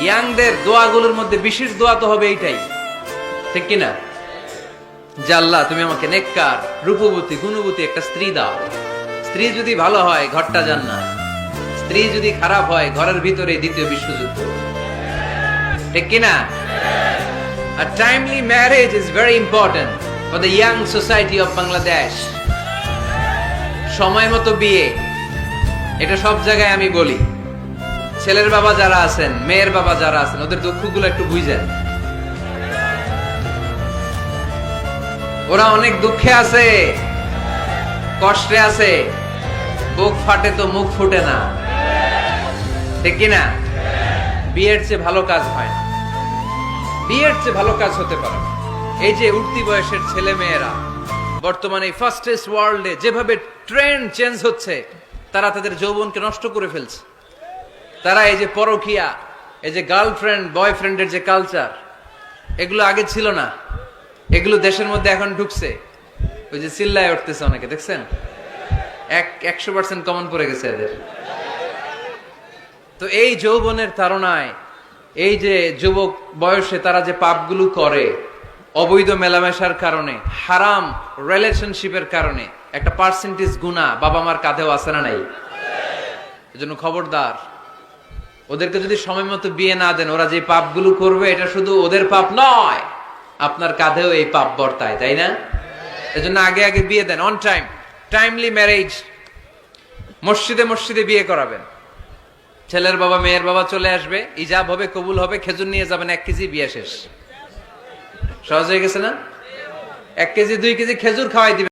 ইয়াংদের দোয়াগুলোর মধ্যে বিশেষ দোয়া তো হবে এইটাই, ঠিক কিনা? যে আল্লাহ তুমি আমাকে নেককার, রূপবতী, গুণবতী একটা স্ত্রী দাও। স্ত্রী যদি ভালো হয় ঘরটা জান্নাত, স্ত্রী যদি খারাপ হয় ঘরের ভিতরে দ্বিতীয় বিশ্বযুদ্ধ, ঠিক কিনা? A timely marriage is very important for the young society of Bangladesh. সময় মতো বিয়ে, এটা সব জায়গায় আমি বলি। ছেলের বাবা যারা আছেন, মেয়ের বাবা যারা আছেন, ওদের দুঃখগুলো একটু বুঝেন। ওরা অনেক দুঃখে আছে, কষ্টে আছে, বুক ফাটে তো মুখ ফুটে না, ঠিক কিনা? বিয়ের চেয়ে ভালো কাজ হয় না, বিয়ের চেয়ে ভালো কাজ হতে পারে। এই যে উঠতি বয়সের ছেলে মেয়েরা বর্তমানে ফাস্টেস্ট ওয়ার্ল্ডে যেভাবে ট্রেন্ড চেঞ্জ হচ্ছে, তারা তাদের যৌবনকে নষ্ট করে ফেলছে। তারা এই যে পরকিয়া, এই যে গার্লফ্রেন্ড বয়ফ্রেন্ডের যে কালচার, এগুলো আগে ছিল না, এগুলো দেশের মধ্যে এখন ঢুকছে। ওই যে চিল্লায় উঠতেছে অনেকে, দেখছেন? 100% কমন পড়ে গেছে এদের। তো এই যৌবনের তাড়নায়, এই যে যুবক বয়সে তারা যে পাপগুলো করে, অবৈধ মেলামেশার কারণে, হারাম রিলেশনশিপের কারণে একটা পার্সেন্টেজ গুনাহ বাবা মার কাঁধেও আছে না নাই? এজন্য খবরদার, ওদেরকে যদি সময় মতো বিয়ে না দেন, ওরা যে পাপগুলো করবে এটা শুধু ওদের পাপ নয়, আপনার কাঁধেও এই পাপ বর্তায়, তাই না? এজন্য আগে আগে বিয়ে দেন, অন টাইম, টাইমলি ম্যারেজ। মসজিদে মসজিদে বিয়ে করাবেন। ছেলের বাবা মেয়ের বাবা চলে আসবে, ইজাব হবে, কবুল হবে, খেজুর নিয়ে যাবেন, 1 কেজি, বিয়ে শেষ। সহজ হয়ে গেছে না? 1 কেজি 2 কেজি খেজুর খাওয়াই দিবেন।